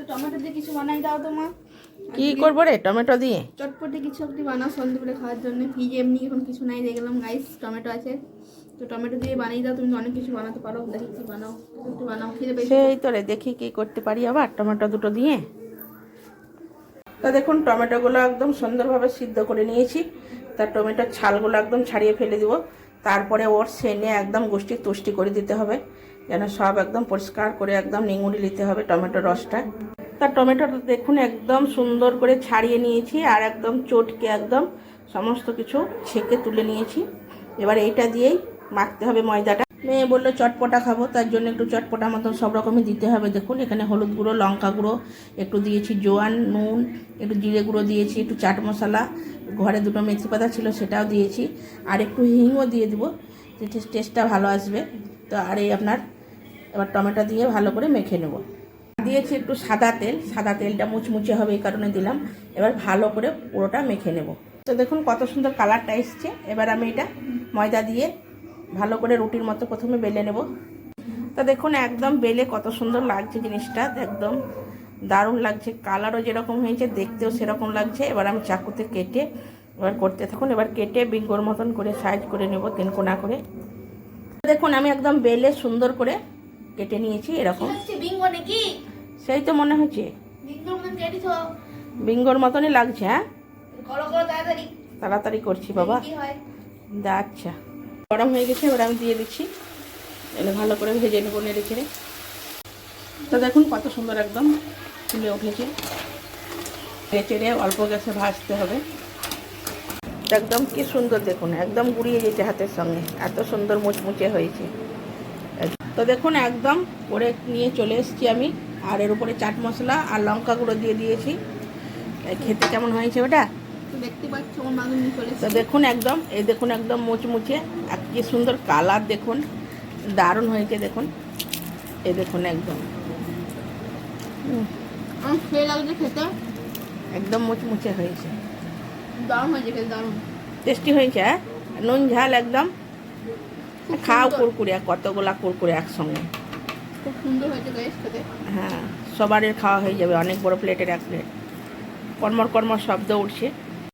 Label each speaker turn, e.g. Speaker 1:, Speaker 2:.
Speaker 1: Tomato দিয়ে কিছু বানাই দাও তো মা।
Speaker 2: কি করবো রে টমেটো দিয়ে?
Speaker 1: চটপটি কিছু একটু বানাও সন্ধ্যেবেলা খাওয়ার জন্য। ফ্রিজে এমনি এখন কিছু নাই, দেখলাম গাইস টমেটো আছে, তো টমেটো দিয়ে বানিয়ে দাও। তুমি তো অনেক কিছু বানাতে পারো, দেখি কি বানাও, একটু বানাও, খিদে পেয়েছে।
Speaker 2: সেই তো রে, দেখি কি করতে পারি আবার টমেটো দুটো দিয়ে। তা দেখুন টমেটোগুলো একদম সুন্দরভাবে সিদ্ধ করে নিয়েছি। তার টমেটোর ছালগুলো একদম ছাড়িয়ে ফেলে দিব। তারপরে ওর সেনে একদম গোষ্ঠী তুষ্টি করে দিতে হবে, যেন সব একদম পরিষ্কার করে একদম নিংড়ে নিতে হবে টমেটোর রসটা। তার টমেটোটা দেখুন একদম সুন্দর করে ছাড়িয়ে নিয়েছি, আর একদম চটকে একদম সমস্ত কিছু ছেঁকে তুলে নিয়েছি। এবার এইটা দিয়েই মাখতে হবে ময়দাটা। মেয়ে বললো চটপটা খাবো, তার জন্য একটু চটপটা মতন সব রকমই দিতে হবে। দেখুন এখানে হলুদ গুঁড়ো, লঙ্কা গুঁড়ো, একটু দিয়েছি জোয়ান, নুন, একটু জিরে গুঁড়ো দিয়েছি, একটু চাট মশলা, ঘরে দুটো মেথি পাতা ছিল সেটাও দিয়েছি, আর একটু হিংও দিয়ে দিব, টেস্টটা ভালো আসবে। তো আর এই আপনার এবার টমেটো দিয়ে ভালো করে মেখে নেব। দিয়েছি একটু সাদা তেল, সাদা তেলটা মুচমুচে হবে এই কারণে দিলাম। এবার ভালো করে পুরোটা মেখে নেব। তো দেখুন কত সুন্দর কালারটা এসছে। এবার আমি এটা ময়দা দিয়ে ভালো করে রুটির মতো প্রথমে বেলে নেব। তা দেখুন একদম বেলে কত সুন্দর লাগছে জিনিসটা, একদম দারুণ লাগছে। কালারও যেরকম হয়েছে দেখতেও সেরকম লাগছে। এবার আমি চাকুতে কেটে এবার করতে থাকুন। এবার কেটে বিঙ্গোর মতন করে সাইজ করে নেব, তিন কোনা করে। দেখুন আমি একদম বেলে সুন্দর করে কেটে নিয়েছি এরকম।
Speaker 1: বিঙ্গো নাকি?
Speaker 2: সেই তো মনে হচ্ছে
Speaker 1: বিঙ্গোর মতন কেটেছো?
Speaker 2: বিঙ্গোর মতনই লাগছে। হ্যাঁ
Speaker 1: করো করো তাড়াতাড়ি।
Speaker 2: তাড়াতাড়ি করছি বাবা।
Speaker 1: কি হয়?
Speaker 2: আচ্ছা গরম হয়ে গেছে, এবার আমি দিয়ে দিচ্ছি। এলে ভালো করে ভেজে নেবো নেড়ে চেড়ে। তো দেখুন কত সুন্দর একদম ফুলে উঠেছে। নেড়ে চেড়ে অল্প গ্যাসে ভাজতে হবে। একদম কি সুন্দর দেখুন, একদম গুঁড়িয়ে যেতে হাতের সঙ্গে, এত সুন্দর মুচমুচে হয়েছে। তো দেখুন একদম করে নিয়ে চলে এসেছি আমি, আর এর উপরে চাট মশলা আর লঙ্কা গুঁড়ো দিয়ে দিয়েছি। খেতে কেমন হয়েছে ওটা
Speaker 1: দেখতে পাচ্ছ আমার মাগুর নিয়ে চলে
Speaker 2: তো দেখুন একদম, এই দেখুন একদম মুচমুচে, আর কি সুন্দর কালার দেখুন, দারুণ হয়েছে দেখুন। এই দেখুন একদম
Speaker 1: খেয়ে লাগছে খেতে,
Speaker 2: একদম মুচমুচে হয়েছে,
Speaker 1: দারুণ হয়েছে খেতে, দারুণ
Speaker 2: টেস্টি হয়েছে। হ্যাঁ নুন ঝাল একদম খাও কুরকুরে, কতগুলা কুরকুরে একসঙ্গে।
Speaker 1: খুব সুন্দর হয়েছে গাইস খেতে।
Speaker 2: হ্যাঁ সবারই খাওয়া হয়ে যাবে, অনেক বড় প্লেটের এক প্লেট। কর্মর কর্মর শব্দ উঠছে।